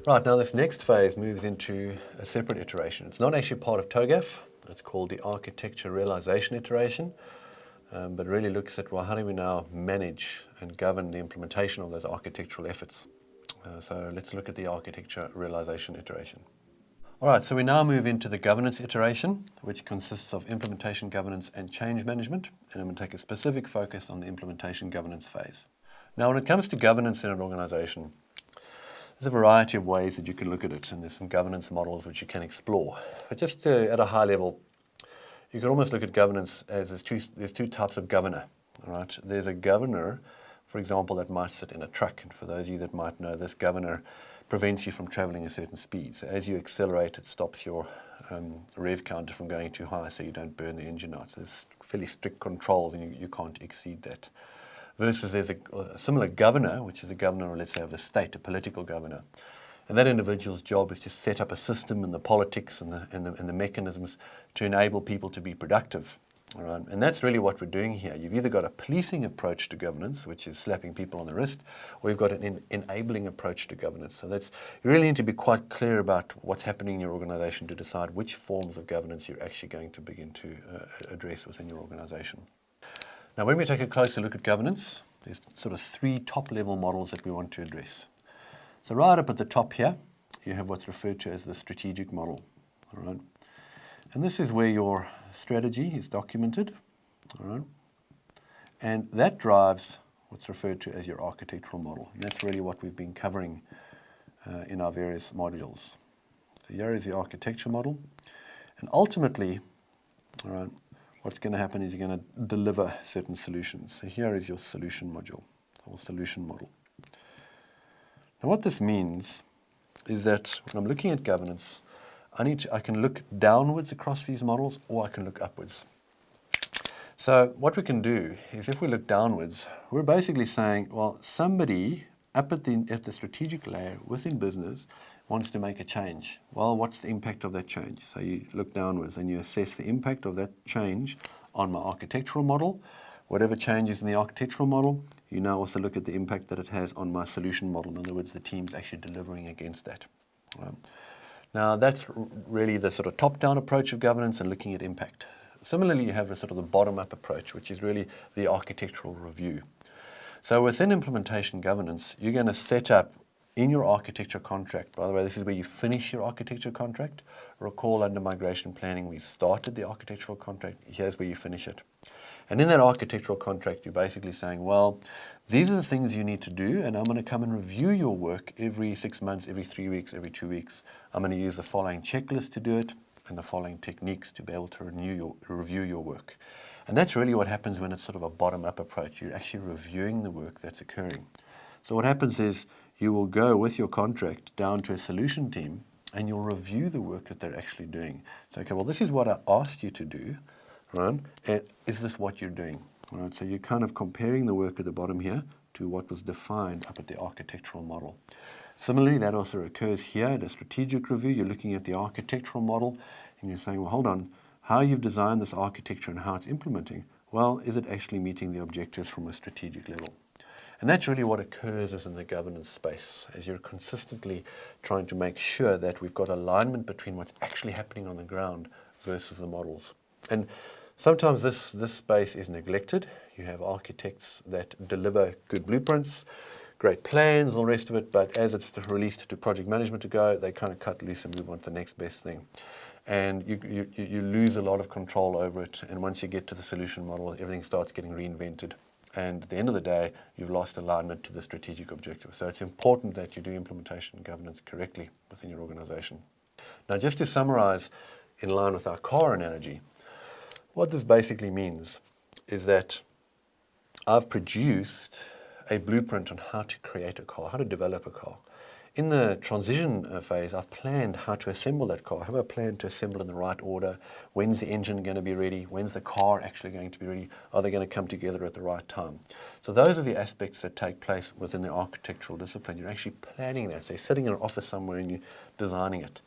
Right, now this next phase moves into a separate iteration. It's not actually part of TOGAF. It's called the Architecture Realization Iteration, but really looks at, well, how do we now manage and govern the implementation of those architectural efforts? So let's look at the Architecture Realization Iteration. All right, so we now move into the governance iteration, which consists of implementation governance and change management, and I'm going to take a specific focus on the implementation governance phase. Now, when it comes to governance in an organization, there's a variety of ways that you can look at it, and there's some governance models which you can explore. But just at a high level, you can almost look at governance as there's two types of governor. All right? There's a governor, for example, that might sit in a truck, and for those of you that might know, this governor prevents you from traveling a certain speed. So as you accelerate, it stops your rev counter from going too high so you don't burn the engine out. So there's fairly strict controls, and you can't exceed that. Versus there's a similar governor, which is the governor, let's say, of the state, a political governor. And that individual's job is to set up a system and the politics and the mechanisms to enable people to be productive. All right? And that's really what we're doing here. You've either got a policing approach to governance, which is slapping people on the wrist, or you've got an enabling approach to governance. So you really need to be quite clear about what's happening in your organization to decide which forms of governance you're actually going to begin to address within your organization. Now, when we take a closer look at governance, there's sort of three top-level models that we want to address. So right up at the top here, you have what's referred to as the strategic model. All right? And this is where your strategy is documented. All right? And that drives what's referred to as your architectural model. And that's really what we've been covering in our various modules. So here is the architecture model. And ultimately, all right, what's going to happen is you're going to deliver certain solutions. So here is your solution module, or solution model. Now what this means is that when I'm looking at governance, I can look downwards across these models, or I can look upwards. So what we can do is, if we look downwards, we're basically saying, well, somebody up at the strategic layer within business wants to make a change. Well, what's the impact of that change? So you look downwards and you assess the impact of that change on my architectural model. Whatever changes in the architectural model, you now also look at the impact that it has on my solution model. In other words, the team's actually delivering against that. Right? Now, that's really the sort of top-down approach of governance and looking at impact. Similarly, you have a sort of the bottom-up approach, which is really the architectural review. So within implementation governance, you're going to set up in your architecture contract. By the way, this is where you finish your architecture contract. Recall, under migration planning, we started the architectural contract. Here's where you finish it. And in that architectural contract, you're basically saying, well, these are the things you need to do, and I'm going to come and review your work every 6 months, every 3 weeks, every 2 weeks. I'm going to use the following checklist to do it, and the following techniques to be able to review your work. And that's really what happens when it's sort of a bottom-up approach. You're actually reviewing the work that's occurring. So what happens is, you will go with your contract down to a solution team and you'll review the work that they're actually doing. So, okay, well, this is what I asked you to do, right? And is this what you're doing? Right? So you're kind of comparing the work at the bottom here to what was defined up at the architectural model. Similarly, that also occurs here at a strategic review. You're looking at the architectural model and you're saying, well, hold on, how you've designed this architecture and how it's implementing, well, is it actually meeting the objectives from a strategic level? And that's really what occurs within the governance space, as you're consistently trying to make sure that we've got alignment between what's actually happening on the ground versus the models. And sometimes this space is neglected. You have architects that deliver good blueprints, great plans, all the rest of it, but as it's released to project management to go, they kind of cut loose and move on to the next best thing. And you lose a lot of control over it, and once you get to the solution model, everything starts getting reinvented. And at the end of the day, you've lost alignment to the strategic objective. So it's important that you do implementation and governance correctly within your organization. Now, just to summarize, in line with our car analogy, what this basically means is that I've produced a blueprint on how to create a car, how to develop a car. In the transition phase, I've planned how to assemble that car. Have I planned to assemble in the right order? When's the engine going to be ready? When's the car actually going to be ready? Are they going to come together at the right time? So those are the aspects that take place within the architectural discipline. You're actually planning that. So you're sitting in an office somewhere and you're designing it.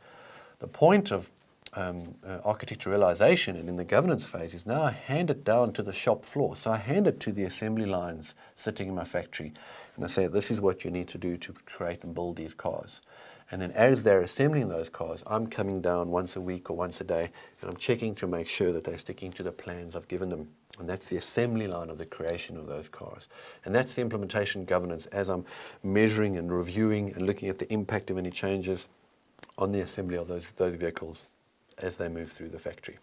The point of architecture realization and in the governance phase is now I hand it down to the shop floor. So I hand it to the assembly lines sitting in my factory. And I say, this is what you need to do to create and build these cars. And then as they're assembling those cars, I'm coming down once a week or once a day, and I'm checking to make sure that they're sticking to the plans I've given them. And that's the assembly line of the creation of those cars. And that's the implementation governance as I'm measuring and reviewing and looking at the impact of any changes on the assembly of those vehicles as they move through the factory.